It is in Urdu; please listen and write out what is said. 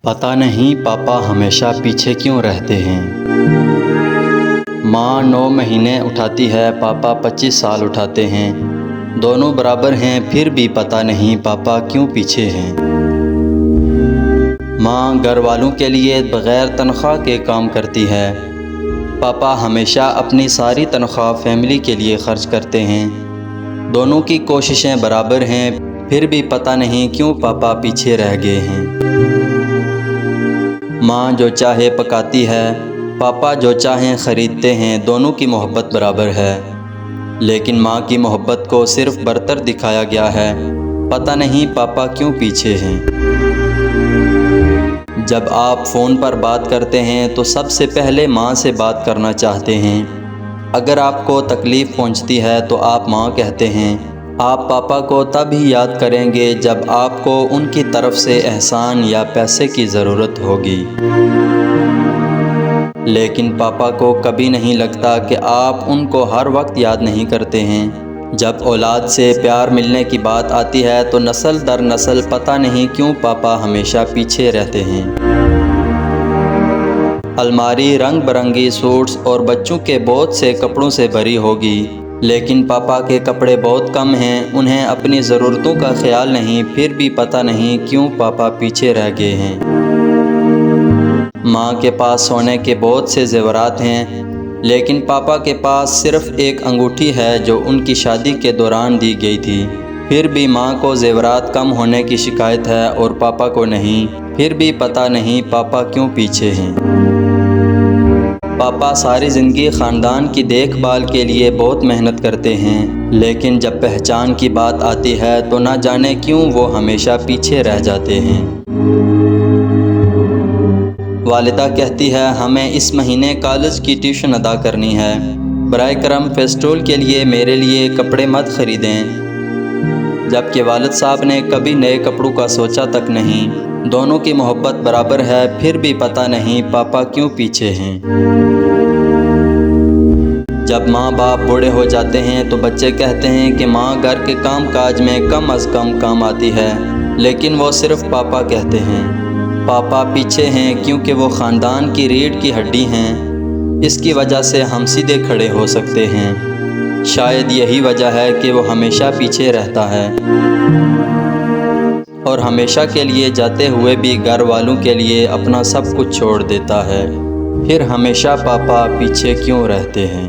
پتہ نہیں پاپا ہمیشہ پیچھے کیوں رہتے ہیں۔ ماں 9 مہینے اٹھاتی ہے، پاپا 25 سال اٹھاتے ہیں۔ دونوں برابر ہیں، پھر بھی پتہ نہیں پاپا کیوں پیچھے ہیں۔ ماں گھر والوں کے لیے بغیر تنخواہ کے کام کرتی ہے، پاپا ہمیشہ اپنی ساری تنخواہ فیملی کے لیے خرچ کرتے ہیں۔ دونوں کی کوششیں برابر ہیں، پھر بھی پتہ نہیں کیوں پاپا پیچھے رہ گئے ہیں۔ ماں جو چاہے پکاتی ہے، پاپا جو چاہیں خریدتے ہیں، دونوں کی محبت برابر ہے، لیکن ماں کی محبت کو صرف برتر دکھایا گیا ہے، پتہ نہیں پاپا کیوں پیچھے ہیں۔ جب آپ فون پر بات کرتے ہیں تو سب سے پہلے ماں سے بات کرنا چاہتے ہیں۔ اگر آپ کو تکلیف پہنچتی ہے تو آپ ماں کہتے ہیں۔ آپ پاپا کو تب ہی یاد کریں گے جب آپ کو ان کی طرف سے احسان یا پیسے کی ضرورت ہوگی۔ لیکن پاپا کو کبھی نہیں لگتا کہ آپ ان کو ہر وقت یاد نہیں کرتے ہیں۔ جب اولاد سے پیار ملنے کی بات آتی ہے تو نسل در نسل پتہ نہیں کیوں پاپا ہمیشہ پیچھے رہتے ہیں۔ الماری رنگ برنگی سوٹس اور بچوں کے بہت سے کپڑوں سے بھری ہوگی، لیکن پاپا کے کپڑے بہت کم ہیں، انہیں اپنی ضرورتوں کا خیال نہیں، پھر بھی پتہ نہیں کیوں پاپا پیچھے رہ گئے ہیں۔ ماں کے پاس سونے کے بہت سے زیورات ہیں، لیکن پاپا کے پاس صرف ایک انگوٹھی ہے جو ان کی شادی کے دوران دی گئی تھی، پھر بھی ماں کو زیورات کم ہونے کی شکایت ہے اور پاپا کو نہیں، پھر بھی پتہ نہیں پاپا کیوں پیچھے ہیں۔ پاپا ساری زندگی خاندان کی دیکھ بھال کے لیے بہت محنت کرتے ہیں، لیکن جب پہچان کی بات آتی ہے تو نہ جانے کیوں وہ ہمیشہ پیچھے رہ جاتے ہیں۔ والدہ کہتی ہے ہمیں اس مہینے کالج کی ٹیوشن ادا کرنی ہے، برائے کرم فیسٹول کے لیے میرے لیے کپڑے مت خریدیں، جبکہ والد صاحب نے کبھی نئے کپڑوں کا سوچا تک نہیں۔ دونوں کی محبت برابر ہے، پھر بھی پتہ نہیں پاپا کیوں پیچھے ہیں۔ جب ماں باپ بوڑھے ہو جاتے ہیں تو بچے کہتے ہیں کہ ماں گھر کے کام کاج میں کم از کم کام آتی ہے، لیکن وہ صرف پاپا کہتے ہیں۔ پاپا پیچھے ہیں کیونکہ وہ خاندان کی ریڑھ کی ہڈی ہیں، اس کی وجہ سے ہم سیدھے کھڑے ہو سکتے ہیں۔ شاید یہی وجہ ہے کہ وہ ہمیشہ پیچھے رہتا ہے، اور ہمیشہ کے لیے جاتے ہوئے بھی گھر والوں کے لیے اپنا سب کچھ چھوڑ دیتا ہے۔ پھر ہمیشہ پاپا پیچھے کیوں رہتے ہیں؟